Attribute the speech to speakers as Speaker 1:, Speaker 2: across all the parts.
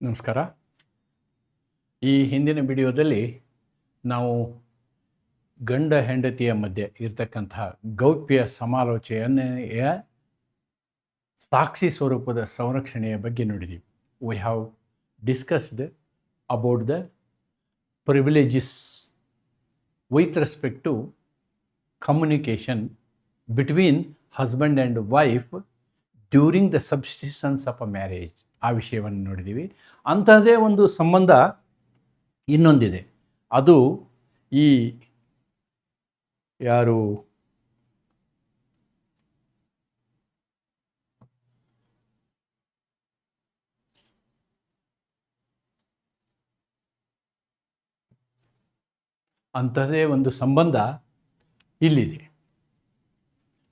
Speaker 1: ನಮಸ್ಕಾರ. ಈ ಹಿಂದಿನ ವಿಡಿಯೋದಲ್ಲಿ ನಾವು ಗಂಡ ಹೆಂಡತಿಯ ಮಧ್ಯೆ ಇರತಕ್ಕಂತಹ ಗೌಪ್ಯ ಸಮಾಲೋಚನೆಯ ಸಾಕ್ಷಿ ಸ್ವರೂಪದ ಸಂರಕ್ಷಣೆಯ ಬಗ್ಗೆ ನೋಡಿದ್ದೀವಿ. We have discussed about the privileges with respect to communication between husband and wife during the subsistence of a marriage. ಆ ವಿಷಯವನ್ನು ನೋಡಿದ್ದೀವಿ. ಅಂಥದ್ದೇ ಒಂದು ಸಂಬಂಧ ಇನ್ನೊಂದಿದೆ. ಅದು ಈ ಯಾರು ಅಂಥದ್ದೇ ಒಂದು ಸಂಬಂಧ ಇಲ್ಲಿದೆ.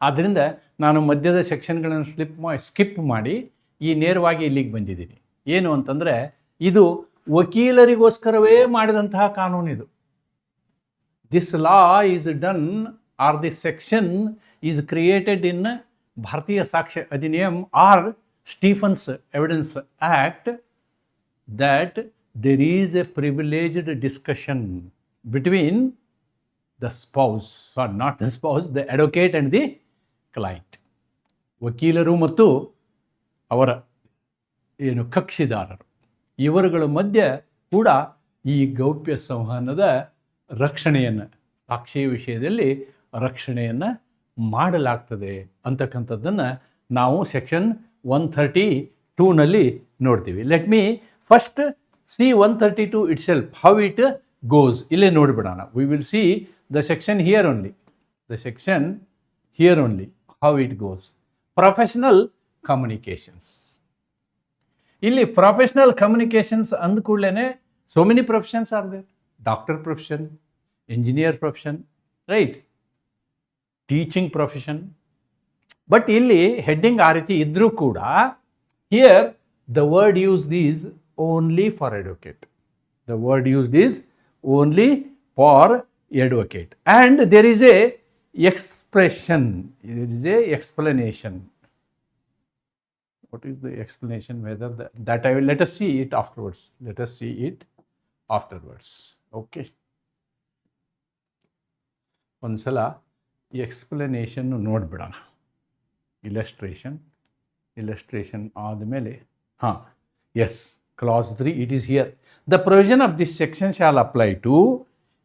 Speaker 1: ಆದ್ದರಿಂದ ನಾನು ಮಧ್ಯದ ಸೆಕ್ಷನ್ಗಳನ್ನು ಸ್ಕಿಪ್ ಮಾಡಿ ಈ ನೇರವಾಗಿ ಇಲ್ಲಿಗೆ ಬಂದಿದ್ದೀನಿ. ಏನು ಅಂತಂದರೆ, ಇದು ವಕೀಲರಿಗೋಸ್ಕರವೇ ಮಾಡಿದಂತಹ ಕಾನೂನಿದು. This law is done or this section is created in Bharatiya Sakshya Adhiniyam or Stephen's evidence act that there is a privileged discussion between the spouse, or not the spouse, the advocate and the client. ವಕೀಲರು ಮತ್ತು ಅವರ ಕಕ್ಷಿದಾರರು ಇವರುಗಳ ಮಧ್ಯೆ ಕೂಡ ಈ ಗೌಪ್ಯ ಸಂವಹನದ ರಕ್ಷಣೆಯನ್ನು, ಸಾಕ್ಷಿ ವಿಷಯದಲ್ಲಿ ರಕ್ಷಣೆಯನ್ನು ಮಾಡಲಾಗ್ತದೆ ಅಂತಕ್ಕಂಥದ್ದನ್ನು ನಾವು ಸೆಕ್ಷನ್ 132ನಲ್ಲಿ ನೋಡ್ತೀವಿ. Let me first see 132 itself how it goes. ಇಲ್ಲೇ ನೋಡಿಬಿಡೋಣ. We will see the section here only how it goes. Professional communications. ಇಲ್ಲಿ ಪ್ರೊಫೆಷನಲ್ ಕಮ್ಯುನಿಕೇಷನ್ಸ್ ಅಂದ ಕೂಡಲೇ so many professions are there. Doctor profession, engineer profession, right, teaching profession. But ಇಲ್ಲಿ heading ಆ ರೀತಿ ಇದ್ದರೂ ಕೂಡ here the word used is only for advocate. The word used is only for advocate, and there is a expression, there is a explanation. What is the explanation? Whether that I will, let us see it afterwards. Okay, ಒಂದ್ಸಲ explanation ನೋಡ್ಬಿಡೋಣ. illustration ಆದಮೇಲೆ yes, clause 3 it is here. The provision of this section shall apply to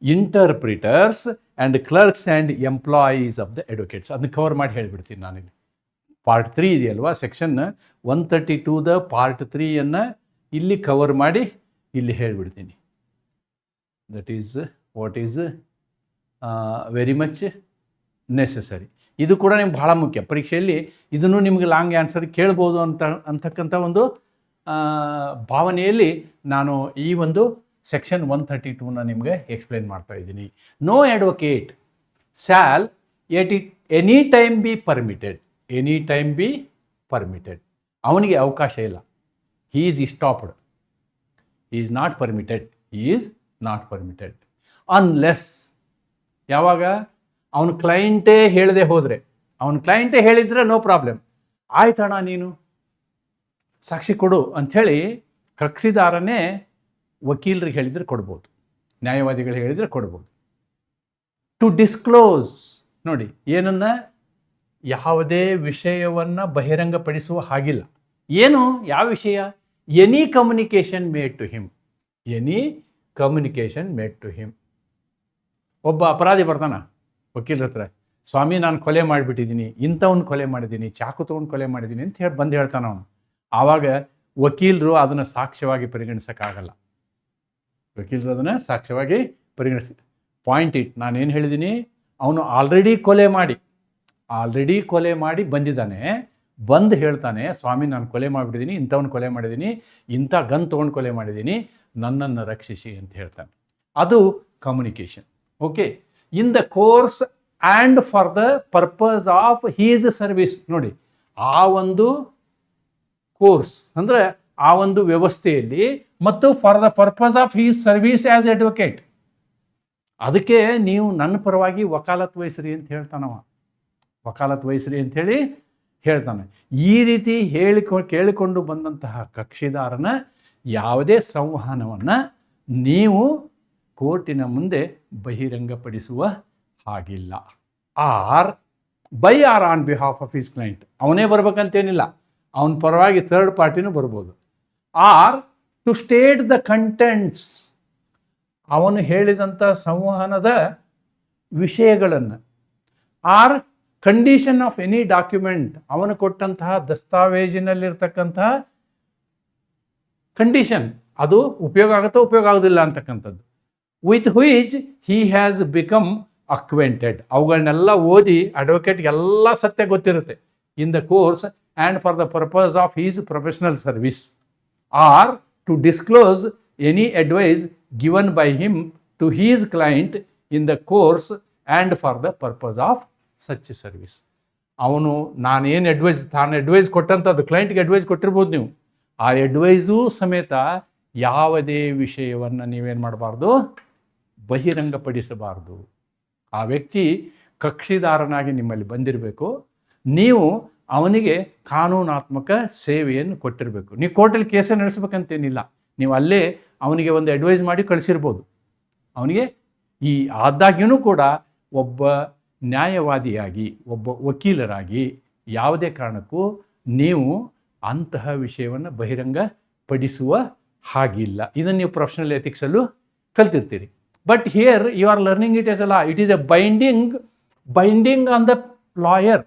Speaker 1: interpreters and clerks and employees of the advocates. ಅದನ್ನು cover ಮಾಡಿ ಹೇಳಿಬಿಡ್ತೀನಿ ನಾನಿಲ್ಲಿ. Part 3 ಇದೆಯಲ್ವಾ, section 132ದ part 3ಯನ್ನು ಇಲ್ಲಿ cover ಮಾಡಿ ಇಲ್ಲಿ ಹೇಳಿಬಿಡ್ತೀನಿ. That is what is very much necessary. ಇದು ಕೂಡ ನಿಮ್ಗೆ ಭಾಳ ಮುಖ್ಯ. ಪರೀಕ್ಷೆಯಲ್ಲಿ ಇದನ್ನು ನಿಮಗೆ ಲಾಂಗ್ ಆನ್ಸರ್ ಕೇಳ್ಬೋದು ಅಂತಕ್ಕಂಥ ಒಂದು ಭಾವನೆಯಲ್ಲಿ ನಾನು ಈ ಒಂದು ಸೆಕ್ಷನ್ 132ನ ನಿಮಗೆ ಎಕ್ಸ್ಪ್ಲೇನ್ ಮಾಡ್ತಾ ಇದ್ದೀನಿ. No advocate shall any time be permitted. ಅವನಿಗೆ ಅವಕಾಶ ಇಲ್ಲ. He is stopped. He is not permitted unless, ಯಾವಾಗ ಅವನ ಕ್ಲೈಂಟೇ ಹೇಳದೆ ಹೋದರೆ. ಅವನ ಕ್ಲೈಂಟೇ ಹೇಳಿದರೆ ನೋ ಪ್ರಾಬ್ಲಮ್. ಆಯ್ತಣ್ಣ ನೀನು ಸಾಕ್ಷಿ ಕೊಡು ಅಂಥೇಳಿ ಕಕ್ಷಿದಾರನೇ ವಕೀಲರಿಗೆ ಹೇಳಿದರೆ ಕೊಡ್ಬೋದು, ನ್ಯಾಯವಾದಿಗಳು ಹೇಳಿದರೆ ಕೊಡ್ಬೋದು. ಟು ಡಿಸ್ಕ್ಲೋಸ್, ನೋಡಿ, ಏನನ್ನ, ಯಾವುದೇ ವಿಷಯವನ್ನು ಬಹಿರಂಗಪಡಿಸುವ ಹಾಗಿಲ್ಲ. ಏನು, ಯಾವ ವಿಷಯ? Any communication made to him. ಒಬ್ಬ ಅಪರಾಧಿ ಬರ್ತಾನ ವಕೀಲರ ಹತ್ರ, ಸ್ವಾಮಿ ನಾನು ಕೊಲೆ ಮಾಡಿಬಿಟ್ಟಿದ್ದೀನಿ, ಇಂಥವ್ನು ಕೊಲೆ ಮಾಡಿದ್ದೀನಿ, ಚಾಕು ತೊಗೊಂಡು ಕೊಲೆ ಮಾಡಿದ್ದೀನಿ ಅಂತ ಹೇಳಿ ಬಂದು ಹೇಳ್ತಾನ ಅವನು. ಆವಾಗ ವಕೀಲರು ಅದನ್ನು ಸಾಕ್ಷ್ಯವಾಗಿ ಪರಿಗಣಿಸೋಕ್ಕಾಗಲ್ಲ. Point it. ನಾನೇನು ಹೇಳಿದ್ದೀನಿ, ಅವನು ಆಲ್ರೆಡಿ ಕೊಲೆ ಮಾಡಿ ಬಂದಿದ್ದಾನೆ. ಬಂದು ಹೇಳ್ತಾನೆ, ಸ್ವಾಮಿ ನಾನು ಕೊಲೆ ಮಾಡಿಬಿಟ್ಟಿದ್ದೀನಿ, ಇಂಥವ್ನು ಕೊಲೆ ಮಾಡಿದ್ದೀನಿ, ಇಂಥ ಗನ್ ತೊಗೊಂಡು ಕೊಲೆ ಮಾಡಿದ್ದೀನಿ, ನನ್ನನ್ನು ರಕ್ಷಿಸಿ ಅಂತ ಹೇಳ್ತಾನೆ. ಅದು communication. Okay, in the course and for the purpose of his service. ನೋಡಿ, ಆ ಒಂದು ಕೋರ್ಸ್ ಅಂದರೆ ಆ ಒಂದು ವ್ಯವಸ್ಥೆಯಲ್ಲಿ, ಮತ್ತು for the purpose of his service as advocate. ಅದಕ್ಕೆ ನೀವು ನನ್ನ ಪರವಾಗಿ ವಕಾಲತ್ ವಹಿಸ್ರಿ ಅಂತ ಹೇಳ್ತಾನೆ. ಈ ರೀತಿ ಕೇಳಿಕೊಂಡು ಬಂದಂತಹ ಕಕ್ಷಿದಾರನ ಯಾವುದೇ ಸಂವಹನವನ್ನು ನೀವು ಕೋರ್ಟಿನ ಮುಂದೆ ಬಹಿರಂಗಪಡಿಸುವ ಹಾಗಿಲ್ಲ. Or by or on behalf of his client, ಅವನೇ ಬರ್ಬೇಕಂತೇನಿಲ್ಲ, ಅವನ ಪರವಾಗಿ ಥರ್ಡ್ ಪಾರ್ಟಿನೂ ಬರ್ಬೋದು. Or to state the contents, ಅವನು ಹೇಳಿದಂಥ ಸಂವಹನದ ವಿಷಯಗಳನ್ನು. Or condition of any document, ಅವನು ಕೊಟ್ಟಂತಹ ದಸ್ತಾವೇಜಿನಲ್ಲಿರ್ತಕ್ಕಂತಹ ಕಂಡೀಷನ್, ಅದು ಉಪಯೋಗ ಆಗುತ್ತೋ ಉಪಯೋಗ ಆಗೋದಿಲ್ಲ ಅಂತಕ್ಕಂಥದ್ದು. With which he has become acquainted, ಅವುಗಳನ್ನೆಲ್ಲ ಓದಿ ಅಡ್ವೊಕೇಟ್ಗೆ ಎಲ್ಲ ಸತ್ಯ ಗೊತ್ತಿರುತ್ತೆ in the course and for the purpose of his professional service. Or to disclose any advice given by him to his client in the course and for the purpose of such service. ಅವನು ನಾನೇನು ತಾನು advice ಕೊಟ್ಟಂಥದ್ದು ಕ್ಲೈಂಟ್ಗೆ advice ಕೊಟ್ಟಿರ್ಬೋದು ನೀವು, ಆ ಅಡ್ವೈಸೂ ಸಮೇತ ಯಾವುದೇ ವಿಷಯವನ್ನು ನೀವೇನು ಮಾಡಬಾರ್ದು, ಬಹಿರಂಗಪಡಿಸಬಾರ್ದು. ಆ ವ್ಯಕ್ತಿ ಕಕ್ಷಿದಾರನಾಗಿ ನಿಮ್ಮಲ್ಲಿ ಬಂದಿರಬೇಕು, ನೀವು ಅವನಿಗೆ ಕಾನೂನಾತ್ಮಕ ಸೇವೆಯನ್ನು ಕೊಟ್ಟಿರಬೇಕು. ನೀವು ಕೋರ್ಟಲ್ಲಿ ಕೇಸೇ ನಡೆಸ್ಬೇಕಂತೇನಿಲ್ಲ, ನೀವು ಅಲ್ಲೇ ಅವನಿಗೆ ಒಂದು ಅಡ್ವೈಸ್ ಮಾಡಿ ಕಳಿಸಿರ್ಬೋದು. ಅವನಿಗೆ ಈ ಆದಾಗ್ಯೂ ಕೂಡ ಒಬ್ಬ ನ್ಯಾಯವಾದಿಯಾಗಿ, ಒಬ್ಬ ವಕೀಲರಾಗಿ ಯಾವುದೇ ಕಾರಣಕ್ಕೂ ನೀವು ಅಂತಹ ವಿಷಯವನ್ನು ಬಹಿರಂಗಪಡಿಸುವ ಹಾಗಿಲ್ಲ. ಇದನ್ನು ನೀವು ಪ್ರೊಫೆಷನಲ್ ಎಥಿಕ್ಸಲ್ಲೂ ಕಲ್ತಿರ್ತೀರಿ. But here you are learning it as a law. It is a binding on the lawyer.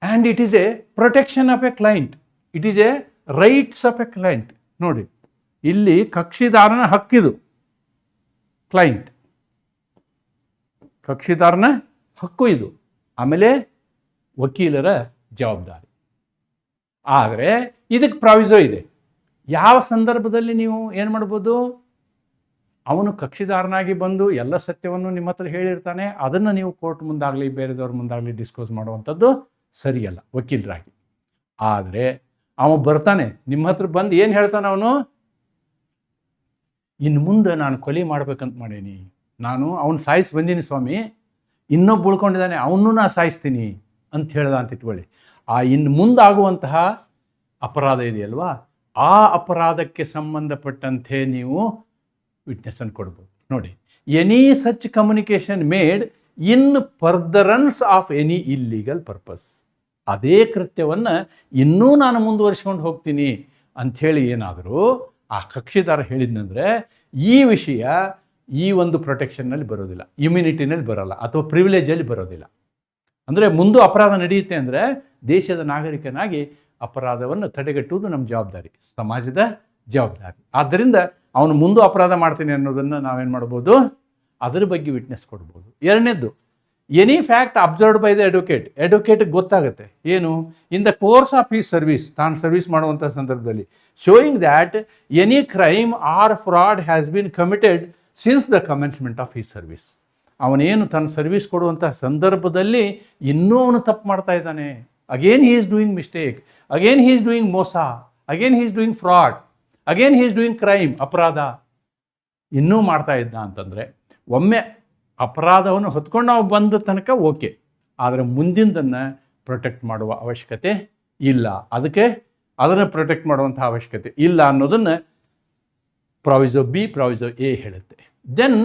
Speaker 1: And it is a protection of a client, it is a rights of a client. ನೋಡಿ, ಇಲ್ಲಿ ಕಕ್ಷಿದಾರನ ಹಕ್ಕಿದು, ಕಕ್ಷಿದಾರನ ಹಕ್ಕು ಇದು, ಆಮೇಲೆ ವಕೀಲರ ಜವಾಬ್ದಾರಿ. ಆದರೆ ಇದಕ್ಕೆ ಪ್ರಾವಿಸೋ ಇದೆ. ಯಾವ ಸಂದರ್ಭದಲ್ಲಿ ನೀವು ಏನು ಮಾಡ್ಬೋದು, ಅವನು ಕಕ್ಷಿದಾರನಾಗಿ ಬಂದು ಎಲ್ಲ ಸತ್ಯವನ್ನು ನಿಮ್ಮ ಹತ್ರ ಹೇಳಿರ್ತಾನೆ, ಅದನ್ನು ನೀವು ಕೋರ್ಟ್ ಮುಂದಾಗಲಿ ಬೇರೆದವ್ರ ಮುಂದಾಗಲಿ ಡಿಸ್ಕ್ಲೋಸ್ ಮಾಡುವಂಥದ್ದು ಸರಿಯಲ್ಲ ವಕೀಲರಾಗಿ. ಆದರೆ ಅವ ಬರ್ತಾನೆ ನಿಮ್ಮ ಹತ್ರ ಬಂದು ಏನು ಹೇಳ್ತಾನೆ, ಇನ್ನು ಮುಂದೆ ನಾನು ಕೊಲೆ ಮಾಡ್ಬೇಕಂತ ಮಾಡೀನಿ, ಅವನು ಸಾಯಿಸಿ ಬಂದೀನಿ ಸ್ವಾಮಿ, ಇನ್ನೊಬ್ಬ ಉಳ್ಕೊಂಡಿದ್ದಾನೆ ಅವನ್ನೂ ನಾನು ಸಾಯಿಸ್ತೀನಿ ಅಂತ ಹೇಳ್ದ ಅಂತ ಇಟ್ಕೊಳ್ಳಿ. ಆ ಇನ್ನು ಮುಂದಾಗುವಂತಹ ಅಪರಾಧ ಇದೆಯಲ್ವಾ, ಆ ಅಪರಾಧಕ್ಕೆ ಸಂಬಂಧಪಟ್ಟಂತೆ ನೀವು ವಿಟ್ನೆಸ್ಸನ್ನು ಕೊಡ್ಬೋದು. ನೋಡಿ, any such communication made in furtherance of any illegal purpose, ಅದೇ ಕೃತ್ಯವನ್ನು ಇನ್ನೂ ನಾನು ಮುಂದುವರಿಸ್ಕೊಂಡು ಹೋಗ್ತೀನಿ ಅಂಥೇಳಿ ಏನಾದರೂ ಆ ಕಕ್ಷಿದಾರ ಹೇಳಿದ್ನಂದರೆ ಈ ವಿಷಯ ಈ ಒಂದು ಪ್ರೊಟೆಕ್ಷನ್ನಲ್ಲಿ ಬರೋದಿಲ್ಲ, ಇಮ್ಯುನಿಟಿನಲ್ಲಿ ಬರೋಲ್ಲ, ಅಥವಾ ಪ್ರಿವಿಲೇಜಲ್ಲಿ ಬರೋದಿಲ್ಲ. ಅಂದರೆ ಮುಂದೆ ಅಪರಾಧ ನಡೆಯುತ್ತೆ ಅಂದರೆ ದೇಶದ ನಾಗರಿಕನಾಗಿ ಅಪರಾಧವನ್ನು ತಡೆಗಟ್ಟುವುದು ನಮ್ಮ ಜವಾಬ್ದಾರಿ, ಸಮಾಜದ ಜವಾಬ್ದಾರಿ. ಆದ್ದರಿಂದ ಅವನು ಮುಂದೆ ಅಪರಾಧ ಮಾಡ್ತೀನಿ ಅನ್ನೋದನ್ನು ನಾವೇನು ಮಾಡ್ಬೋದು, ಅದರ ಬಗ್ಗೆ ವಿಟ್ನೆಸ್ ಕೊಡ್ಬೋದು. ಎರಡನೇದ್ದು, any fact observed by the ಅಡ್ವೊಕೇಟ್ಗೆ ಗೊತ್ತಾಗುತ್ತೆ ಏನು, in the course of his service, ತಾನು ಸರ್ವಿಸ್ ಮಾಡುವಂಥ ಸಂದರ್ಭದಲ್ಲಿ, showing that any crime or fraud has been committed since the commencement of his service. ಅವನೇನು ತನ್ನ ಸರ್ವಿಸ್ ಕೊಡುವಂಥ ಸಂದರ್ಭದಲ್ಲಿ ಇನ್ನೂ ಅವನು ತಪ್ಪು ಮಾಡ್ತಾ ಇದ್ದಾನೆ, again he is doing mistake, again he is doing ಮೋಸ, again he is doing fraud, again he is doing crime, ಅಪರಾಧ ಇನ್ನೂ ಮಾಡ್ತಾ ಇದ್ದ ಅಂತಂದರೆ, ಒಮ್ಮೆ ಅಪರಾಧವನ್ನು ಹೊತ್ಕೊಂಡು ನಾವು ಬಂದ ತನಕ ಓಕೆ, ಆದರೆ ಮುಂದಿನದನ್ನು ಪ್ರೊಟೆಕ್ಟ್ ಮಾಡುವ ಅವಶ್ಯಕತೆ ಇಲ್ಲ, ಅದನ್ನು ಪ್ರೊಟೆಕ್ಟ್ ಮಾಡುವಂಥ ಅವಶ್ಯಕತೆ ಇಲ್ಲ ಅನ್ನೋದನ್ನು ಪ್ರಾವಿಸೋ ಬಿ ಪ್ರಾವಿಸೋ ಎ ಹೇಳುತ್ತೆ. ದೆನ್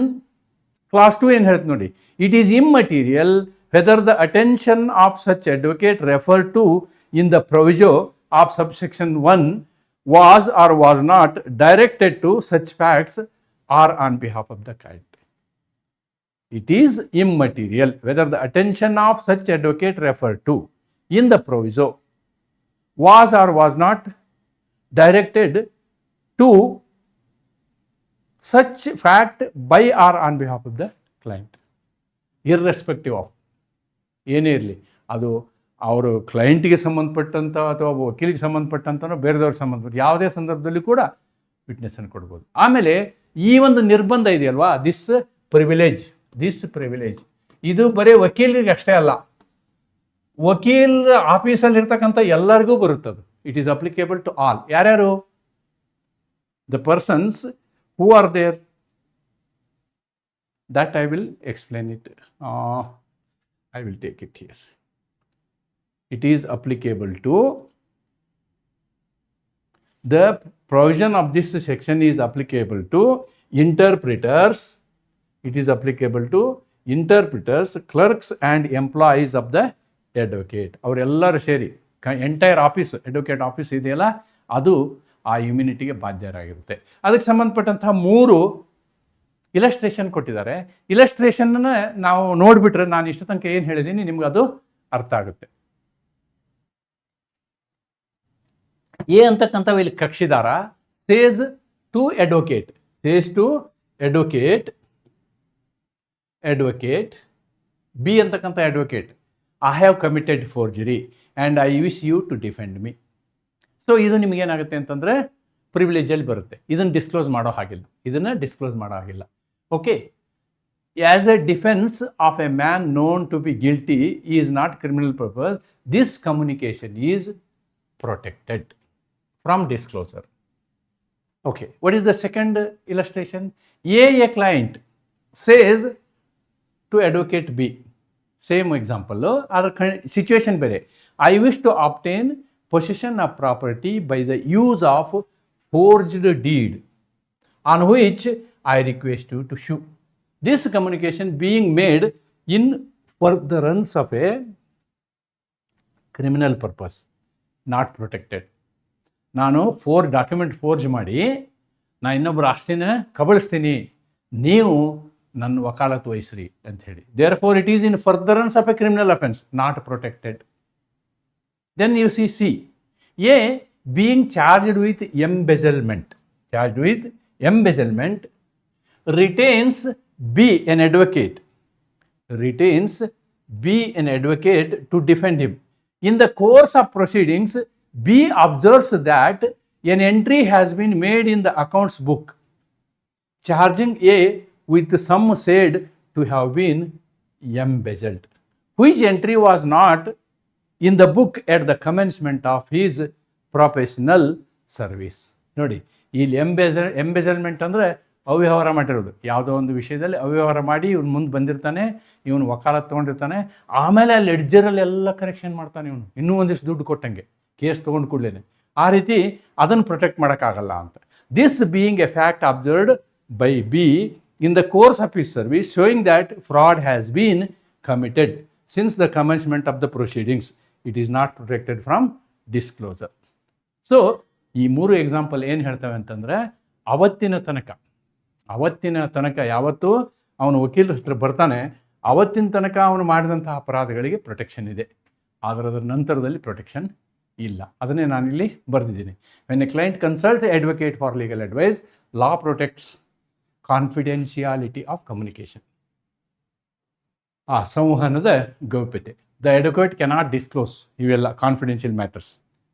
Speaker 1: ಕ್ಲಾಸ್ 2 ಏನು ಹೇಳುತ್ತೆ ನೋಡಿ, it is immaterial whether the attention of such advocate refer to in the proviso of subsection 1 was or was not directed to such facts or on behalf of the client. It is immaterial whether the attention of such advocate referred to in the proviso was or was not directed to such fact by or on behalf of the client, irrespective of ಏನೇ ಇರಲಿ, ಅದು ಅವರು ಕ್ಲೈಂಟಿಗೆ ಸಂಬಂಧಪಟ್ಟಂಥ ಅಥವಾ ವಕೀಲಿಗೆ ಸಂಬಂಧಪಟ್ಟಂತನೋ ಬೇರೆದವ್ರಿಗೆ ಸಂಬಂಧಪಟ್ಟ ಯಾವುದೇ ಸಂದರ್ಭದಲ್ಲಿ ಕೂಡ ವಿಟ್ನೆಸ್ಸನ್ನು ಕೊಡ್ಬೋದು. ಆಮೇಲೆ ಈ ಒಂದು ನಿರ್ಬಂಧ ಇದೆಯಲ್ವಾ, ದಿಸ್ ಪ್ರಿವಿಲೇಜ್ ಇದು ಬರೀ ವಕೀಲರಿಗೆ ಅಷ್ಟೇ ಅಲ್ಲ, ವಕೀಲ ಆಫೀಸಲ್ಲಿ ಇರ್ತಕ್ಕಂಥ ಎಲ್ಲರಿಗೂ ಬರುತ್ತದು. It is applicable to all. ಯಾರ್ಯಾರು? The persons who are there, that I will explain it. I will take it here. It is applicable to the provision of this section is applicable to interpreters. It is applicable to interpreters, clerks and employees of the advocate. ಅವರೆಲ್ಲರೂ ಸೇರಿ entire office, advocate office ಇದೆಯಲ್ಲ, ಅದು ಆ ಇಮ್ಯುನಿಟಿಗೆ ಬಾಧ್ಯರಾಗಿರುತ್ತೆ. ಅದಕ್ಕೆ ಸಂಬಂಧಪಟ್ಟಂತಹ 3 illustration ಕೊಟ್ಟಿದ್ದಾರೆ. ಇಲಸ್ಟ್ರೇಷನ್ನ ನಾವು ನೋಡಿಬಿಟ್ರೆ, ನಾನು ಇಷ್ಟು ತನಕ ಏನು ಹೇಳಿದ್ದೀನಿ ನಿಮ್ಗೆ ಅದು ಅರ್ಥ ಆಗುತ್ತೆ. ಎ ಅಂತಕ್ಕಂಥವು ಇಲ್ಲಿ ಕಕ್ಷಿದಾರ says to advocate, says to advocate, advocate. B ಅಂತಕ್ಕಂಥ advocate, I have committed forgery and I wish you to defend me. So ಇದು ನಿಮಗೇನಾಗುತ್ತೆ ಅಂತಂದರೆ ಪ್ರಿವಿಲೇಜಲ್ಲಿ ಬರುತ್ತೆ. ಇದನ್ನು ಡಿಸ್ಕ್ಲೋಸ್ ಮಾಡೋ ಹಾಗಿಲ್ಲ, ಇದನ್ನು ಡಿಸ್ಕ್ಲೋಸ್ ಮಾಡೋ ಹಾಗಿಲ್ಲ. Okay, as a defence of a man known to be guilty is not criminal purpose, this communication is protected from disclosure. Okay, what is the second illustration? A client says to advocate B, same example, other situation bere, I wish to obtain possession of property by the use of forged deed on which I request you to sue. This communication being made in furtherance of a criminal purpose, not protected. ನಾನು document forge ಮಾಡಿ ನಾನು ಇನ್ನೊಬ್ಬರು ಆಸ್ತಿನ ಕಬಳಿಸ್ತೀನಿ, ನೀವು ನನ್ನ ವಕಾಲತ್ತು ವಹಿಸ್ರಿ ಅಂತ ಹೇಳಿ. Therefore it is in furtherance of a criminal offence, not protected. Then you see A being charged with embezzlement, retains B an advocate to defend him. In the course of proceedings, B observes that an entry has been made in the accounts book charging A with the sum said to have been embezzled, which entry was not in the book at the commencement of his professional service. ನೋಡಿ, ಇಲ್ಲಿ ಎಂಬೆಜಲ್ಮೆಂಟ್ ಅಂದರೆ ಅವ್ಯವಹಾರ ಮಾಡಿರೋದು. ಯಾವುದೋ ಒಂದು ವಿಷಯದಲ್ಲಿ ಅವ್ಯವಹಾರ ಮಾಡಿ ಇವನು ಮುಂದೆ ಬಂದಿರ್ತಾನೆ, ಇವನು ವಕಾಲತ್ ತೊಗೊಂಡಿರ್ತಾನೆ, ಆಮೇಲೆ ಅಲ್ಲಿ ಲೆಡ್ಜರಲ್ಲೆಲ್ಲ ಕರೆಕ್ಷನ್ ಮಾಡ್ತಾನೆ ಇವನು, ಇನ್ನೂ ಒಂದಿಷ್ಟು ದುಡ್ಡು ಕೊಟ್ಟಂಗೆ ಕೇಸ್ ತೊಗೊಂಡು ಕೂಡಲೇ. ಆ ರೀತಿ ಅದನ್ನು ಪ್ರೊಟೆಕ್ಟ್ ಮಾಡೋಕ್ಕಾಗಲ್ಲ ಅಂತ. This being A fact observed by B in the course of his service, showing that fraud has been committed since the commencement of the proceedings, it is not protected from disclosure. So ಈ 3 example ಏನು ಹೇಳ್ತವೆ ಅಂತಂದರೆ, ಅವತ್ತಿನ ತನಕ ಯಾವತ್ತು ಅವನು ವಕೀಲರ ಹತ್ರ ಬರ್ತಾನೆ, ಅವತ್ತಿನ ತನಕ ಅವನು ಮಾಡಿದಂತಹ ಅಪರಾಧಗಳಿಗೆ ಪ್ರೊಟೆಕ್ಷನ್ ಇದೆ, ಆದರೆ ಅದರ ನಂತರದಲ್ಲಿ ಪ್ರೊಟೆಕ್ಷನ್ ಇಲ್ಲ. ಅದನ್ನೇ ನಾನಿಲ್ಲಿ ಬರೆದಿದ್ದೀನಿ. When a client consult advocate for legal advice, law protects confidentiality of communication, ಆ ಸಂವಹನದ ಗೌಪ್ಯತೆ. ದ ಅಡ್ವೊಕೇಟ್ ಕೆನಾಟ್ ಡಿಸ್ಕ್ಲೋಸ್ ಇವೆಲ್ಲ confidential matters.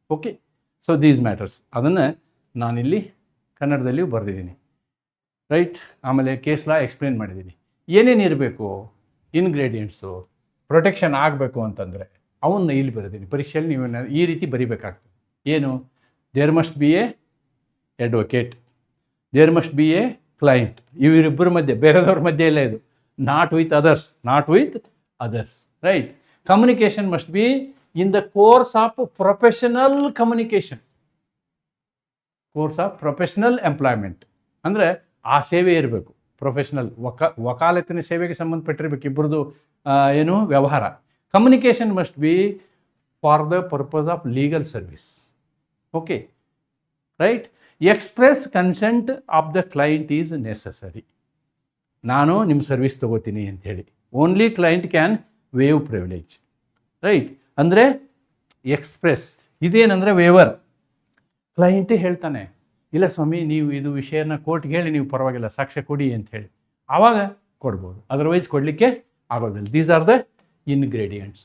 Speaker 1: Okay, so these matters ಅದನ್ನು ನಾನಿಲ್ಲಿ ಕನ್ನಡದಲ್ಲಿಯೂ ಬರೆದಿದ್ದೀನಿ, ರೈಟ್. ಆಮೇಲೆ ಕೇಸ್ ಲಾ ಎಕ್ಸ್ಪ್ಲೇನ್ ಮಾಡಿದ್ದೀನಿ. ಏನೇನು ಇರಬೇಕು ಇನ್ಗ್ರೀಡಿಯೆಂಟ್ಸು ಪ್ರೊಟೆಕ್ಷನ್ ಆಗಬೇಕು ಅಂತಂದರೆ ಅವನ್ನ ಇಲ್ಲಿ ಬರೆದೀನಿ. ಪರೀಕ್ಷೆಯಲ್ಲಿ ನೀವು ಈ ರೀತಿ ಬರಿಬೇಕಾಗ್ತದೆ. ಏನು? There must be a advocate, there must be a client, ಇವರಿಬ್ಬರ ಮಧ್ಯೆ, ಬೇರೆದವ್ರ ಮಧ್ಯೆ ಇಲ್ಲ ಇದು. Not with others, right. Communication must be in the course of professional communication, course of professional employment ಅಂದರೆ ಆ ಸೇವೆ ಇರಬೇಕು. ಪ್ರೊಫೆಷನಲ್ ವಕಾಲತ್ತಿನ ಸೇವೆಗೆ ಸಂಬಂಧಪಟ್ಟಿರ್ಬೇಕು ಇಬ್ಬರದು ಏನು ವ್ಯವಹಾರ. Communication must B for the purpose of legal service. Okay, right. Express consent of the client is necessary. ನಾನು ನಿಮ್ಮ ಸರ್ವಿಸ್ ತೊಗೋತೀನಿ ಅಂಥೇಳಿ. Only client can wave privilege, right. ಅಂದರೆ ಎಕ್ಸ್ಪ್ರೆಸ್ ಇದೇನಂದರೆ ವೇವರ್. ಕ್ಲೈಂಟೇ ಹೇಳ್ತಾನೆ, ಇಲ್ಲ ಸ್ವಾಮಿ ನೀವು ಇದು ವಿಷಯನ ಕೋರ್ಟ್ಗೆ ಹೇಳಿ, ನೀವು ಪರವಾಗಿಲ್ಲ ಸಾಕ್ಷ್ಯ ಕೊಡಿ ಅಂತ ಹೇಳಿ, ಆವಾಗ ಕೊಡ್ಬೋದು, ಅದರ್ವೈಸ್ ಕೊಡಲಿಕ್ಕೆ ಆಗೋದಿಲ್ಲ. These are the ingredients,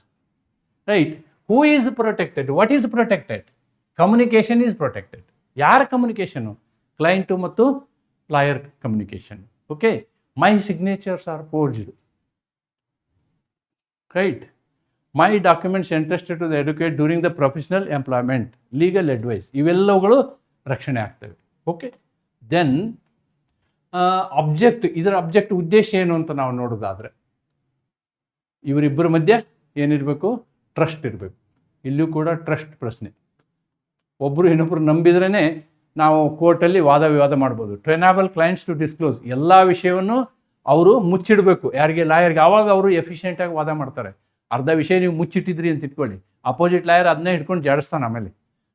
Speaker 1: right. Who is protected? What is protected? Communication is protected. ಯಾರ ಕಮ್ಯುನಿಕೇಷನು? ಕ್ಲೈಂಟು ಮತ್ತು lawyer communication. Okay, my signatures are forged, right. My documents entrusted to the advocate during the professional employment, legal advice, ಇವೆಲ್ಲವುಗಳು ರಕ್ಷಣೆ ಆಗ್ತವೆ. Okay, then object, ಇದರ object ಉದ್ದೇಶ ಏನು ಅಂತ ನಾವು ನೋಡೋದಾದರೆ, ಇವರಿಬ್ಬರ ಮಧ್ಯೆ ಏನಿರಬೇಕು? ಟ್ರಸ್ಟ್ ಇರಬೇಕು. ಇಲ್ಲೂ ಕೂಡ ಟ್ರಸ್ಟ್ ಪ್ರಶ್ನೆ. ಒಬ್ಬರು ಇನ್ನೊಬ್ಬರು ನಂಬಿದ್ರೇ ನಾವು ಕೋರ್ಟಲ್ಲಿ ವಾದ ವಿವಾದ ಮಾಡ್ಬೋದು. To enable clients to disclose, ಎಲ್ಲ ವಿಷಯವನ್ನು ಅವರು ಮುಚ್ಚಿಡಬೇಕು. ಯಾರಿಗೆ? ಲಾಯರ್ಗೆ. ಆವಾಗ ಅವರು ಎಫಿಷಿಯೆಂಟಾಗಿ ವಾದ ಮಾಡ್ತಾರೆ. ಅರ್ಧ ವಿಷಯ ನೀವು ಮುಚ್ಚಿಟ್ಟಿದ್ರಿ ಅಂತ ಇಟ್ಕೊಳ್ಳಿ, ಅಪೋಸಿಟ್ ಲಾಯರ್ ಅದನ್ನೇ ಹಿಡ್ಕೊಂಡು ಜಾಡಿಸ್ತಾನೆ ಆಮೇಲೆ.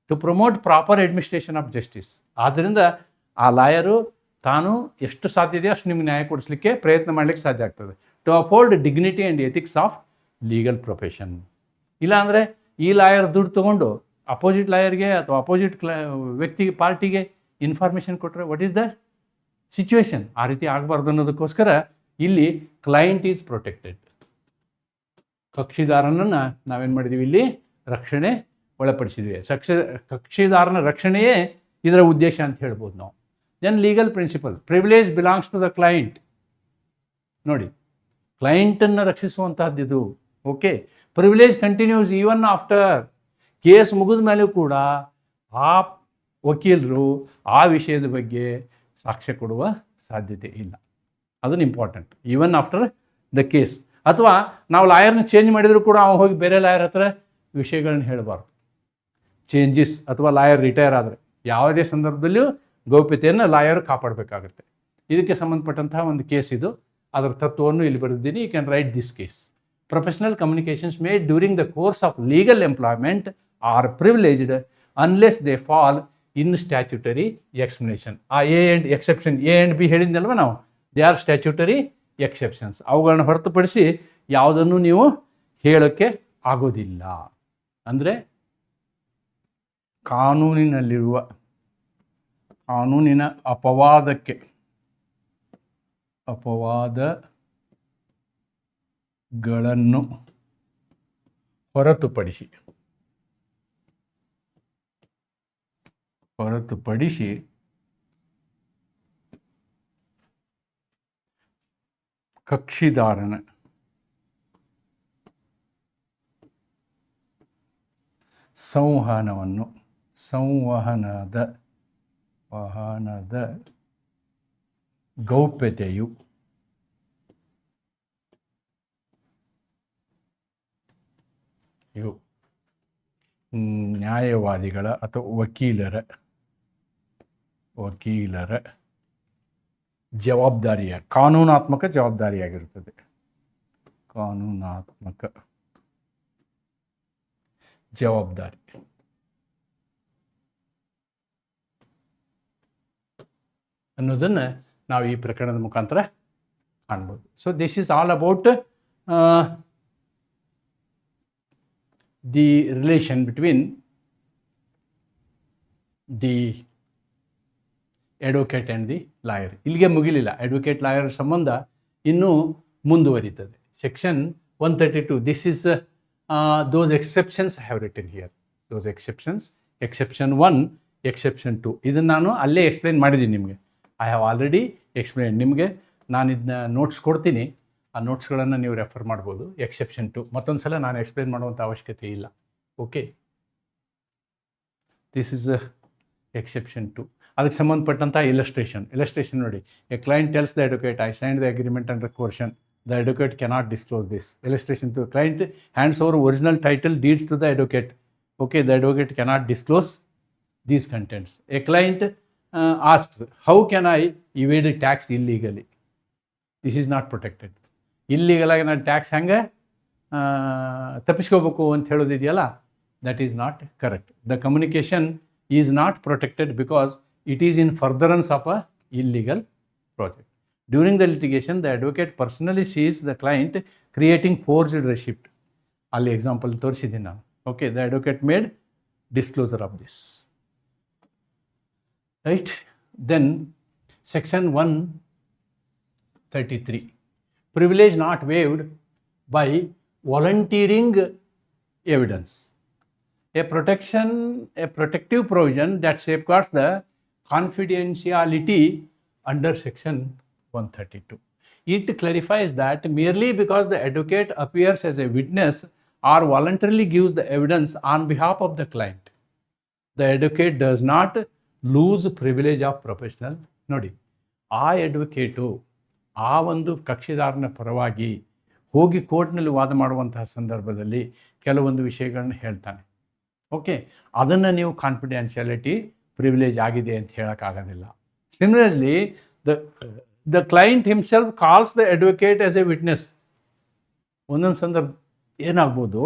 Speaker 1: To promote proper administration of justice. ಆದ್ದರಿಂದ ಆ ಲಾಯರು ತಾನು ಎಷ್ಟು ಸಾಧ್ಯ ಇದೆಯೋ ಅಷ್ಟು ನಿಮ್ಗೆ ನ್ಯಾಯ ಕೊಡಿಸ್ಲಿಕ್ಕೆ ಪ್ರಯತ್ನ ಮಾಡಲಿಕ್ಕೆ ಸಾಧ್ಯ ಆಗ್ತದೆ. To uphold dignity and ethics of legal profession. ಇಲ್ಲಾಂದರೆ ಈ ಲಾಯರ್ ದುಡ್ಡು ತೊಗೊಂಡು ಅಪೋಸಿಟ್ ಲಾಯರ್ಗೆ ಅಥವಾ ಅಪೋಸಿಟ್ ವ್ಯಕ್ತಿಗೆ, ಪಾರ್ಟಿಗೆ ಇನ್ಫಾರ್ಮೇಷನ್ ಕೊಟ್ಟರೆ ವಾಟ್ ಈಸ್ ದ ಸಿಚುವೇಶನ್? ಆ ರೀತಿ ಆಗಬಾರ್ದು ಅನ್ನೋದಕ್ಕೋಸ್ಕರ ಇಲ್ಲಿ ಕ್ಲೈಂಟ್ ಈಸ್ ಪ್ರೊಟೆಕ್ಟೆಡ್. ಕಕ್ಷಿದಾರನನ್ನು ನಾವೇನು ಮಾಡಿದ್ದೀವಿ? ಇಲ್ಲಿ ರಕ್ಷಣೆ ಒಳಪಡಿಸಿದ್ವಿ. ಕಕ್ಷಿದಾರನ ರಕ್ಷಣೆಯೇ ಇದರ ಉದ್ದೇಶ ಅಂತ ಹೇಳ್ಬೋದು ನಾವು. Then legal principle, privilege belongs to the client. ನೋಡಿ, ಕ್ಲೈಂಟನ್ನು ರಕ್ಷಿಸುವಂತಹದ್ದಿದು. Okay, privilege continues even after. Case ಮುಗಿದ ಮೇಲೂ ಕೂಡ ಆ ವಕೀಲರು ಆ ವಿಷಯದ ಬಗ್ಗೆ ಸಾಕ್ಷ್ಯ ಕೊಡುವ ಸಾಧ್ಯತೆ ಇಲ್ಲ. ಅದನ್ನು important. Even after the case. ಅಥವಾ ನಾವು ಲಾಯರ್ನ ಚೇಂಜ್ ಮಾಡಿದರೂ ಕೂಡ ಅವನು ಹೋಗಿ ಬೇರೆ ಲಾಯರ್ ಹತ್ರ ವಿಷಯಗಳನ್ನ ಹೇಳಬಾರ್ದು. ಚೇಂಜಸ್ ಅಥವಾ ಲಾಯರ್ ರಿಟೈರ್ ಆದರೆ ಯಾವುದೇ ಸಂದರ್ಭದಲ್ಲಿಯೂ ಗೌಪ್ಯತೆಯನ್ನು ಲಾಯರ್ ಕಾಪಾಡಬೇಕಾಗುತ್ತೆ. ಇದಕ್ಕೆ ಸಂಬಂಧಪಟ್ಟಂತಹ ಒಂದು ಕೇಸ್ ಇದು. ಅದರ ತತ್ವವನ್ನು ಇಲ್ಲಿ ಬರೆದಿದ್ದೀನಿ. You can write this case. Professional communications made during the course of legal employment are privileged unless they fall in statutory explanation. ಆ A and exception, A and B ಹೇಳಿದ್ನಲ್ವ ನಾವು, ದೇ ಆರ್ ಸ್ಟ್ಯಾಚ್ಯುಟರಿ ಎಕ್ಸೆಪ್ಷನ್ಸ್. ಅವುಗಳನ್ನ ಹೊರತುಪಡಿಸಿ ಯಾವುದನ್ನು ನೀವು ಹೇಳೋಕ್ಕೆ ಆಗೋದಿಲ್ಲ. ಅಂದರೆ ಕಾನೂನಿನ ಅಪವಾದಗಳನ್ನು ಹೊರತುಪಡಿಸಿ ಕಕ್ಷಿದಾರನ ಸಂವಹನದ ಗೌಪ್ಯತೆಯು ನ್ಯಾಯವಾದಿಗಳ ಅಥವಾ ವಕೀಲರ ಕಾನೂನಾತ್ಮಕ ಜವಾಬ್ದಾರಿಯಾಗಿರುತ್ತದೆ. ಕಾನೂನಾತ್ಮಕ ಜವಾಬ್ದಾರಿ ಅನ್ನೋದನ್ನು ನಾವು ಈ ಪ್ರಕರಣದ ಮುಖಾಂತರ ಕಾಣ್ಬೋದು. So this is all about the relation between the advocate and the lawyer. ಇಲ್ಲಿಗೆ ಮುಗಿಲಿಲ್ಲ. ಅಡ್ವೊಕೇಟ್ ಲಾಯರ್ ಸಂಬಂಧ ಇನ್ನೂ ಮುಂದುವರಿತದೆ. Section 132. This is those exceptions I have written here. Those exceptions, exception 1, exception 2. ಇದನ್ನು ನಾನು ಅಲ್ಲೇ ಎಕ್ಸ್ಪ್ಲೈನ್ ಮಾಡಿದ್ದೀನಿ ನಿಮಗೆ. I have already explain. ನಿಮಗೆ ನಾನು ಇದನ್ನ ನೋಟ್ಸ್ ಕೊಡ್ತೀನಿ, ಆ ನೋಟ್ಸ್ಗಳನ್ನು ನೀವು ರೆಫರ್ ಮಾಡ್ಬೋದು. ಎಕ್ಸೆಪ್ಷನ್ 2 ಮತ್ತೊಂದು ಸಲ ನಾನು ಎಕ್ಸ್ಪ್ಲೈನ್ ಮಾಡುವಂಥ ಅವಶ್ಯಕತೆ ಇಲ್ಲ. Okay, this is exception 2. ಅದಕ್ಕೆ ಸಂಬಂಧಪಟ್ಟಂಥ ಇಲಸ್ಟ್ರೇಷನ್ ನೋಡಿ. A client tells the advocate, I signed the agreement under coercion. The advocate cannot disclose this. Illustration to the client hands over original title deeds to the advocate. Okay, the advocate cannot disclose these contents. A client asks, how can I evade tax illegally? This is not protected. Illegal ಆಗಿ ನಾನು tax ಹೆಂಗೆ ತಪ್ಪಿಸ್ಕೋಬೇಕು ಅಂತ ಹೇಳೋದಿದೆಯಲ್ಲ, that is not correct. The communication is not protected because it is in furtherance of a illegal project. During the litigation, the advocate personally sees the client creating forged receipt. ಅಲ್ಲಿ example ತೋರಿಸಿದ್ದೀನಿ ನಾನು. Okay, the advocate made disclosure of this. Right? Then section 133. Privilege not waived by volunteering evidence. A protective provision that safeguards the confidentiality under section 132. It clarifies that merely because the advocate appears as a witness or voluntarily gives the evidence on behalf of the client, the advocate does not lose privilege of professional. ನೋಡಿ, ಆ advocate ಆ ಒಂದು ಕಕ್ಷಿದಾರನ ಪರವಾಗಿ ಹೋಗಿ ಕೋರ್ಟ್ನಲ್ಲಿ ವಾದ ಮಾಡುವಂತಹ ಸಂದರ್ಭದಲ್ಲಿ ಕೆಲವೊಂದು ವಿಷಯಗಳನ್ನ ಹೇಳ್ತಾನೆ. ಓಕೆ, ಅದನ್ನು ನೀವು ಕಾನ್ಫಿಡೆನ್ಷಿಯಾಲಿಟಿ ಪ್ರಿವಿಲೇಜ್ ಆಗಿದೆ ಅಂತ ಹೇಳೋಕ್ಕಾಗೋದಿಲ್ಲ. Similarly the client himself calls the advocate as a witness. ಒಂದೊಂದು ಸಂದರ್ಭ ಏನಾಗ್ಬೋದು,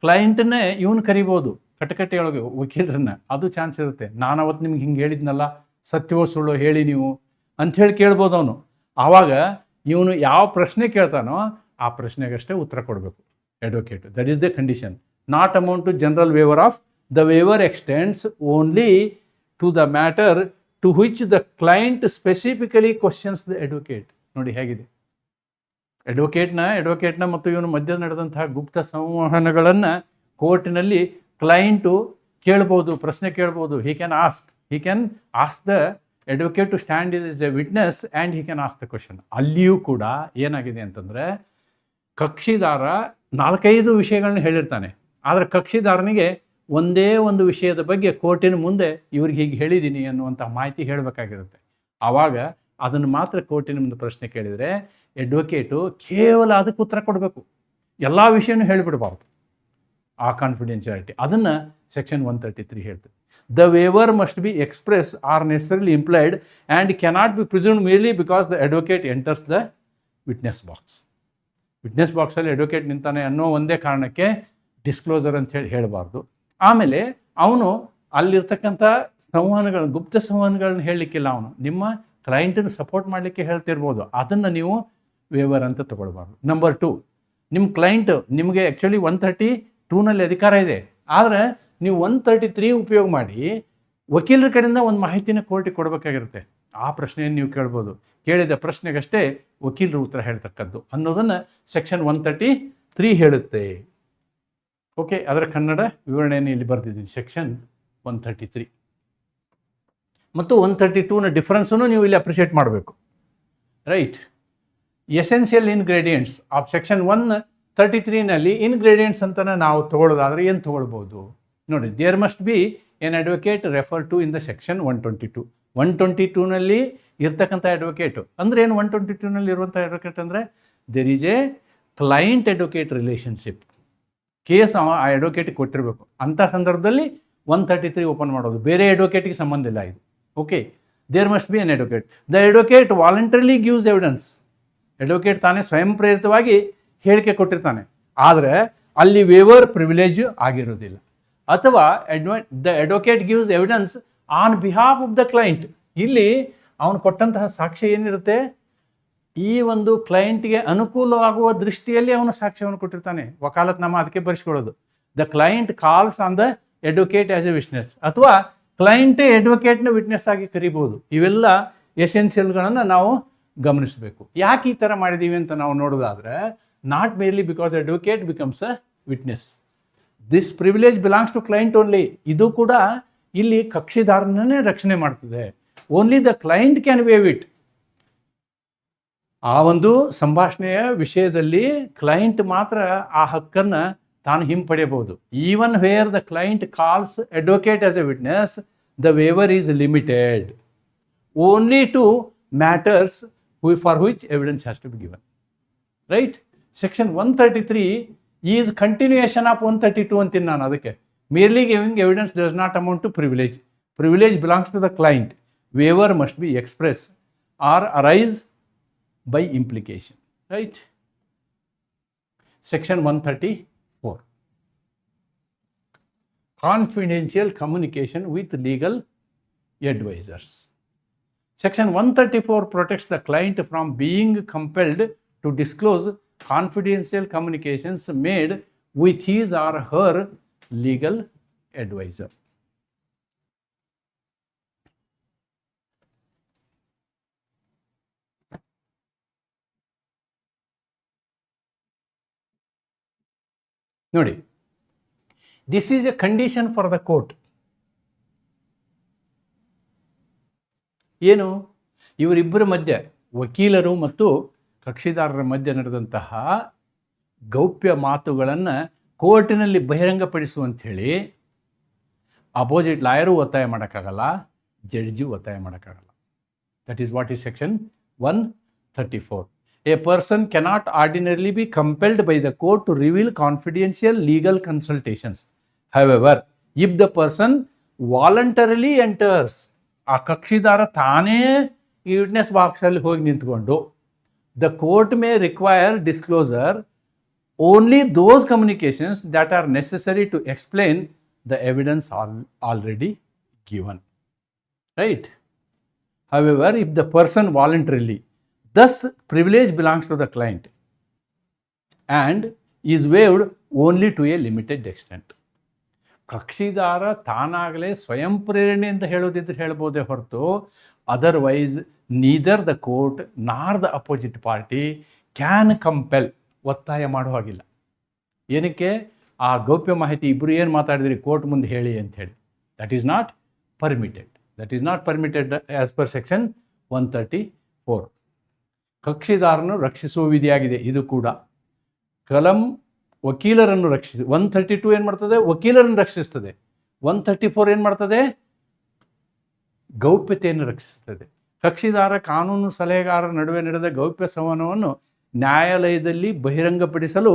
Speaker 1: ಕ್ಲೈಂಟನ್ನೇ ಇವನು ಕರಿಬೋದು ಕಟಕಟೆಯೊಳಗೆ ವಕೀಲರನ್ನ, ಅದು ಚಾನ್ಸ್ ಇರುತ್ತೆ. ನಾನು ಅವತ್ತು ನಿಮ್ಗೆ ಹಿಂಗೆ ಹೇಳಿದ್ನಲ್ಲ, ಸತ್ಯವೋ ಸುಳ್ಳು ಹೇಳಿ ನೀವು ಅಂಥೇಳಿ ಕೇಳ್ಬೋದು ಅವನು. ಆವಾಗ ಇವನು ಯಾವ ಪ್ರಶ್ನೆ ಕೇಳ್ತಾನೋ ಆ ಪ್ರಶ್ನೆಗಷ್ಟೇ ಉತ್ತರ ಕೊಡಬೇಕು advocate. That is the condition. Not amount to general waiver of the waiver extends only to the matter to which the client specifically questions the advocate. ನೋಡಿ ಹೇಗಿದೆ. ಅಡ್ವೊಕೇಟ್ನ ಮತ್ತು ಇವನು ಮಧ್ಯ ನಡೆದಂತಹ ಗುಪ್ತ ಸಂವಹನಗಳನ್ನು ಕೋರ್ಟಿನಲ್ಲಿ ಕ್ಲೈಂಟು ಕೇಳ್ಬೋದು, ಪ್ರಶ್ನೆ ಕೇಳ್ಬೋದು. He can ask the advocate to stand is a witness and he can ask the question. ಅಲ್ಲಿಯೂ ಕೂಡ ಏನಾಗಿದೆ ಅಂತಂದರೆ, ಕಕ್ಷಿದಾರ 4-5 ವಿಷಯಗಳನ್ನ ಹೇಳಿರ್ತಾನೆ, ಆದರೆ ಕಕ್ಷಿದಾರನಿಗೆ ಒಂದೇ ಒಂದು ವಿಷಯದ ಬಗ್ಗೆ ಕೋರ್ಟಿನ ಮುಂದೆ ಇವ್ರಿಗೆ ಹೀಗೆ ಹೇಳಿದ್ದೀನಿ ಅನ್ನುವಂಥ ಮಾಹಿತಿ ಹೇಳಬೇಕಾಗಿರುತ್ತೆ. ಆವಾಗ ಅದನ್ನು ಮಾತ್ರ ಕೋರ್ಟಿನ ಮುಂದೆ ಪ್ರಶ್ನೆ ಕೇಳಿದರೆ ಅಡ್ವೊಕೇಟು ಕೇವಲ ಅದಕ್ಕೆ ಉತ್ತರ ಕೊಡಬೇಕು, ಎಲ್ಲ ವಿಷಯನೂ ಹೇಳಿಬಿಡಬಾರ್ದು. ಆ ಕಾನ್ಫಿಡೆನ್ಷಿಯಾಲಿಟಿ ಅದನ್ನು ಸೆಕ್ಷನ್ 133 ಹೇಳ್ತದೆ. The waiver must be express or necessarily implied and cannot be presumed merely because the advocate enters the witness box. Witness ಬಾಕ್ಸಲ್ಲಿ ಅಡ್ವೊಕೇಟ್ ನಿಂತಾನೆ ಅನ್ನೋ ಒಂದೇ ಕಾರಣಕ್ಕೆ ಡಿಸ್ಕ್ಲೋಸರ್ ಅಂತ ಹೇಳಬಾರ್ದು. ಆಮೇಲೆ ಅವನು ಅಲ್ಲಿರ್ತಕ್ಕಂಥ ಗುಪ್ತ ಸಂವಹನಗಳನ್ನ ಹೇಳಲಿಕ್ಕಿಲ್ಲ, ಅವನು ನಿಮ್ಮ ಕ್ಲೈಂಟನ್ನು ಸಪೋರ್ಟ್ ಮಾಡಲಿಕ್ಕೆ ಹೇಳ್ತಿರ್ಬೋದು, ಅದನ್ನು ನೀವು ವೇವರ್ ಅಂತ ತಗೊಳ್ಬಾರ್ದು. ನಂಬರ್ 2, ನಿಮ್ಮ ಕ್ಲೈಂಟ್ ನಿಮಗೆ ಆ್ಯಕ್ಚುಲಿ 132ನಲ್ಲಿ ಅಧಿಕಾರ ಇದೆ, ಆದರೆ ನೀವು 133 ಉಪಯೋಗ ಮಾಡಿ ವಕೀಲರ ಕಡೆಯಿಂದ ಒಂದು ಮಾಹಿತಿನ ಕೋರ್ಟಿಗೆ ಕೊಡಬೇಕಾಗಿರುತ್ತೆ. ಆ ಪ್ರಶ್ನೆಯನ್ನು ನೀವು ಕೇಳ್ಬೋದು. ಕೇಳಿದ ಪ್ರಶ್ನೆಗಷ್ಟೇ ವಕೀಲರು ಉತ್ತರ ಹೇಳ್ತಕ್ಕದ್ದು ಅನ್ನೋದನ್ನು ಸೆಕ್ಷನ್ 133 ಹೇಳುತ್ತೆ. ಓಕೆ, ಅದರ ಕನ್ನಡ ವಿವರಣೆಯನ್ನು ಇಲ್ಲಿ ಬರೆದಿದ್ದೀನಿ, ಸೆಕ್ಷನ್ 133 ಮತ್ತು 132ನ ಡಿಫ್ರೆನ್ಸನ್ನು ನೀವು ಇಲ್ಲಿ ಅಪ್ರಿಷಿಯೇಟ್ ಮಾಡಬೇಕು. Right. Essential ingredients of section 133ನಲ್ಲಿ ಇನ್ಗ್ರೀಡಿಯೆಂಟ್ಸ್ ಅಂತಲೇ ನಾವು ತೊಗೊಳ್ಳೋದಾದರೆ ಏನು ತೊಗೊಳ್ಬೋದು ನೋಡಿ. There must be an advocate refer to in the section 122. 122ನಲ್ಲಿ ಇರ್ತಕ್ಕಂಥ ಅಡ್ವೊಕೇಟು ಅಂದರೆ ಏನು? 122ನಲ್ಲಿ ಇರುವಂಥ ಅಡ್ವೊಕೇಟ್ ಅಂದರೆ there is a client advocate relationship. Case ಆ ಅಡ್ವೊಕೇಟಿಗೆ ಕೊಟ್ಟಿರಬೇಕು. ಅಂಥ ಸಂದರ್ಭದಲ್ಲಿ 133 ಓಪನ್ ಮಾಡೋದು, ಬೇರೆ ಅಡ್ವೊಕೇಟಿಗೆ ಸಂಬಂಧ ಇಲ್ಲ ಇದು. Okay, there must be an advocate. The advocate voluntarily gives evidence. Advocate ತಾನೇ ಸ್ವಯಂ ಪ್ರೇರಿತವಾಗಿ ಹೇಳಿಕೆ ಕೊಟ್ಟಿರ್ತಾನೆ, ಆದರೆ ಅಲ್ಲಿ ವೇವರ್ ಪ್ರಿವಿಲೇಜ್ ಆಗಿರೋದಿಲ್ಲ. ಅಥವಾ the advocate gives evidence on behalf of the client. ಇಲ್ಲಿ ಅವನು ಕೊಟ್ಟಂತಹ ಸಾಕ್ಷ್ಯ ಏನಿರುತ್ತೆ, ಈ ಒಂದು ಕ್ಲೈಂಟ್ಗೆ ಅನುಕೂಲವಾಗುವ ದೃಷ್ಟಿಯಲ್ಲಿ ಅವನು ಸಾಕ್ಷ್ಯವನ್ನು ಕೊಟ್ಟಿರ್ತಾನೆ. ವಕಾಲತ್ನಾಮ ಅದಕ್ಕೆ ಬರೆಸ್ಕೊಳ್ಳೋದು. The client calls on the advocate as a witness, ಅಥವಾ ಕ್ಲೈಂಟೇ ಅಡ್ವೊಕೇಟ್ನ ವಿಟ್ನೆಸ್ ಆಗಿ ಕರಿಬೋದು. ಇವೆಲ್ಲ ಎಸೆನ್ಷಿಯಲ್ಗಳನ್ನು ನಾವು ಗಮನಿಸಬೇಕು. ಯಾಕೆ ಈ ಥರ ಮಾಡಿದ್ದೀವಿ ಅಂತ ನಾವು ನೋಡೋದಾದರೆ, not merely because advocate becomes a witness. This privilege belongs to client only. ಇದು ಕೂಡ ಇಲ್ಲಿ ಕಕ್ಷಿದಾರನೇ ರಕ್ಷಣೆ ಮಾಡ್ತದೆ. Only the client can waive it. ಆ ಒಂದು ಸಂಭಾಷಣೆಯ ವಿಷಯದಲ್ಲಿ ಕ್ಲೈಂಟ್ ಮಾತ್ರ ಆ ಹಕ್ಕನ್ನು ತಾನು ಹಿಂಪಡೆಯಬಹುದು. Even where the client calls advocate as a witness, the waiver is limited only to matters for which evidence has to be given. Right. Section 133 is continuation of 132 ಅಂತೀನಿ ನಾನು. ಅದಕ್ಕೆ merely giving evidence does not amount to privilege. Privilege belongs to the client. Waiver must be express or arise by implication. Right. Section 134. Confidential communication with legal advisors. Section 134 protects the client from being compelled to disclose confidential communications made with his or her legal advisor. ನೋಡಿ, this is A condition for the court. ಏನು? ಇವರಿಬ್ಬರ ಮಧ್ಯೆ, ವಕೀಲರು ಮತ್ತು ಕಕ್ಷಿದಾರರ ಮಧ್ಯೆ ನಡೆದಂತಹ ಗೌಪ್ಯ ಮಾತುಗಳನ್ನು ಕೋರ್ಟಿನಲ್ಲಿ ಬಹಿರಂಗಪಡಿಸುವಂಥೇಳಿ ಅಪೋಸಿಟ್ ಲಾಯರು ಒತ್ತಾಯ ಮಾಡೋಕ್ಕಾಗಲ್ಲ, ಜಡ್ಜು ಒತ್ತಾಯ ಮಾಡೋಕ್ಕಾಗಲ್ಲ. That is what is section 134. A person cannot ordinarily be compelled by the court to reveal confidential legal consultations. However, if the person voluntarily enters, ಆ ಕಕ್ಷಿದಾರ ತಾನೇ ಈ ವಿಟ್ನೆಸ್ ಬಾಕ್ಸಲ್ಲಿ ಹೋಗಿ ನಿಂತ್ಕೊಂಡು, the court may require disclosure only those communications that are necessary to explain the evidence already given. Right? However, if the person voluntarily, thus privilege belongs to the client and is waived only to a limited extent. ಕಕ್ಷಿದಾರ ತಾನಾಗಲೇ ಸ್ವಯಂ ಪ್ರೇರಣೆಯಿಂದ ಹೇಳೋದಿದ್ರೆ ಹೇಳ್ಬೋದೇ ಹೊರತು, otherwise neither the court ನಾರ್ the opposite party can compel, ಒತ್ತಾಯ ಮಾಡೋ ಹಾಗಿಲ್ಲ. ಏನಕ್ಕೆ? ಆ ಗೌಪ್ಯ ಮಾಹಿತಿ ಇಬ್ಬರು ಏನು ಮಾತಾಡಿದ್ರಿ ಕೋರ್ಟ್ ಮುಂದೆ ಹೇಳಿ ಅಂಥೇಳಿ, that is not permitted. That is not permitted as per section 134. ಕಕ್ಷಿದಾರನು ರಕ್ಷಿಸುವ ವಿಧಿಯಾಗಿದೆ ಇದು ಕೂಡ. ಕಲಂ ವಕೀಲರನ್ನು 132 ಏನು ಮಾಡ್ತದೆ? ವಕೀಲರನ್ನು ರಕ್ಷಿಸ್ತದೆ. 134 ಏನು ಮಾಡ್ತದೆ? ಗೌಪ್ಯತೆಯನ್ನು ರಕ್ಷಿಸ್ತದೆ. ಕಕ್ಷಿದಾರ ಕಾನೂನು ಸಲಹೆಗಾರರ ನಡುವೆ ನಡೆದ ಗೌಪ್ಯ ಸಂವಹನವನ್ನು ನ್ಯಾಯಾಲಯದಲ್ಲಿ ಬಹಿರಂಗಪಡಿಸಲು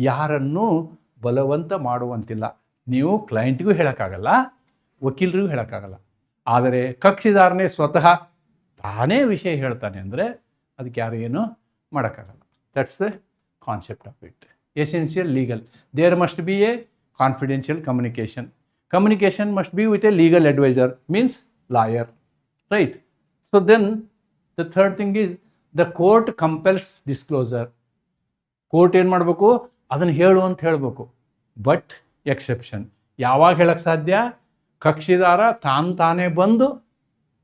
Speaker 1: ಯಾರನ್ನೂ ಬಲವಂತ ಮಾಡುವಂತಿಲ್ಲ. ನೀವು ಕ್ಲೈಂಟ್ಗೂ ಹೇಳೋಕ್ಕಾಗಲ್ಲ, ವಕೀಲರಿಗೂ ಹೇಳೋಕ್ಕಾಗಲ್ಲ. ಆದರೆ ಕಕ್ಷಿದಾರನೇ ಸ್ವತಃ ತಾನೇ ವಿಷಯ ಹೇಳ್ತಾನೆ ಅಂದರೆ ಅದಕ್ಕೆ ಯಾರು ಏನು ಮಾಡೋಕ್ಕಾಗಲ್ಲ. That's the concept of it. Essential legal, there must be a confidential communication. Communication must be with a legal advisor, means lawyer, right? So then the third thing is the court compels disclosure. Court ಏನು ಮಾಡಬೇಕು? ಅದನ್ನು ಹೇಳು ಅಂತ ಹೇಳಬೇಕು. But exception ಯಾವಾಗ ಹೇಳಕ್ಕೆ ಸಾಧ್ಯ? ಕಕ್ಷಿದಾರ ತಾನೇ ಬಂದು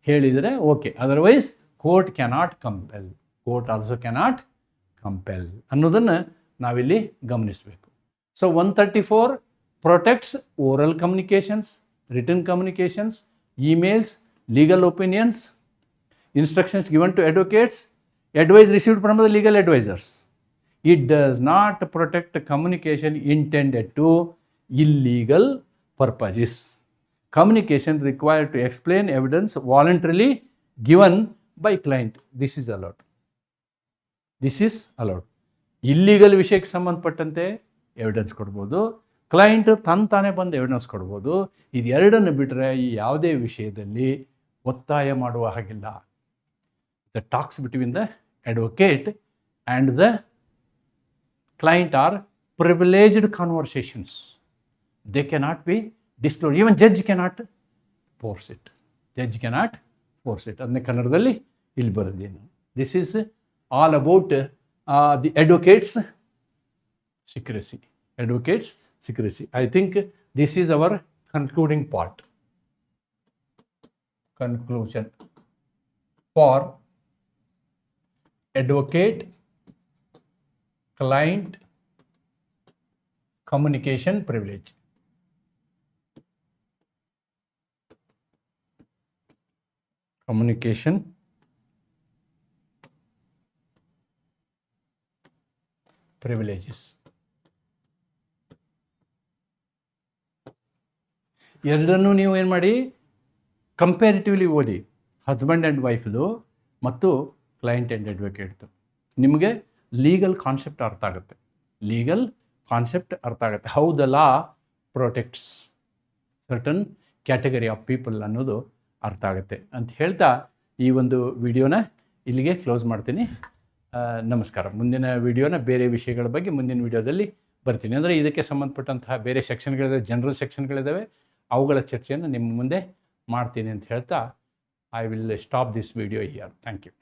Speaker 1: ಹೇಳಿದರೆ okay, otherwise court cannot compel. Court also cannot compel ಅನ್ನೋದನ್ನು ನಾವಿಲ್ಲಿ ಗಮನಿಸಬೇಕು. So 134 protects oral communications, written communications, emails, legal opinions, instructions given to advocates, advice received from the legal advisors. It does not protect communication intended to illegal purposes. Communication required to explain evidence voluntarily given by client. This is allowed. This is allowed. Illegal ವಿಷಯಕ್ಕೆ ಸಂಬಂಧಪಟ್ಟಂತೆ evidence ಕೊಡ್ಬೋದು, client ತಾನೇ ಬಂದು evidence ಕೊಡ್ಬೋದು. ಇದು ಎರಡನ್ನು ಬಿಟ್ಟರೆ ಈ ಯಾವುದೇ ವಿಷಯದಲ್ಲಿ ಒತ್ತಾಯ ಮಾಡುವ ಹಾಗಿಲ್ಲ. The talks between the advocate and the client are privileged conversations. They cannot be disclose. Even judge cannot force it. Judge cannot force it. ಅದನ್ನೇ ಕನ್ನಡದಲ್ಲಿ ಇಲ್ಲಿ ಬರೋದೇನು. This is all about the advocates secrecy. Advocates secrecy. I think this is our concluding part. Conclusion for advocate client communication privilege. Communication privileges. ಎರಡನ್ನೂ ನೀವು ಏನು ಮಾಡಿ, comparatively ಓದಿ. Husband and ವೈಫ್ದು ಮತ್ತು ಕ್ಲೈಂಟ್ ಆ್ಯಂಡ್ ಅಡ್ವೊಕೇಟ್ದು. ನಿಮಗೆ ಲೀಗಲ್ ಕಾನ್ಸೆಪ್ಟ್ ಅರ್ಥ ಆಗುತ್ತೆ. Legal concept ಅರ್ಥ ಆಗುತ್ತೆ. How the law protects certain category of people ಅನ್ನೋದು ಅರ್ಥ ಆಗುತ್ತೆ ಅಂತ ಹೇಳ್ತಾ ಈ ಒಂದು ವಿಡಿಯೋನ ಇಲ್ಲಿಗೆ ಕ್ಲೋಸ್ ಮಾಡ್ತೀನಿ. ನಮಸ್ಕಾರ. ಮುಂದಿನ ವಿಡಿಯೋನ ಬೇರೆ ವಿಷಯಗಳ ಬಗ್ಗೆ ಮುಂದಿನ ವಿಡಿಯೋದಲ್ಲಿ ಬರ್ತೀನಿ. ಅಂದರೆ ಇದಕ್ಕೆ ಸಂಬಂಧಪಟ್ಟಂತಹ ಬೇರೆ ಸೆಕ್ಷನ್ಗಳಿದ್ದಾವೆ, ಜನರಲ್ ಸೆಕ್ಷನ್ಗಳಿದ್ದಾವೆ, ಅವುಗಳ ಚರ್ಚೆಯನ್ನು ನಿಮ್ಮ ಮುಂದೆ ಮಾಡ್ತೀನಿ ಅಂತ ಹೇಳ್ತಾ I will stop this video here. Thank you.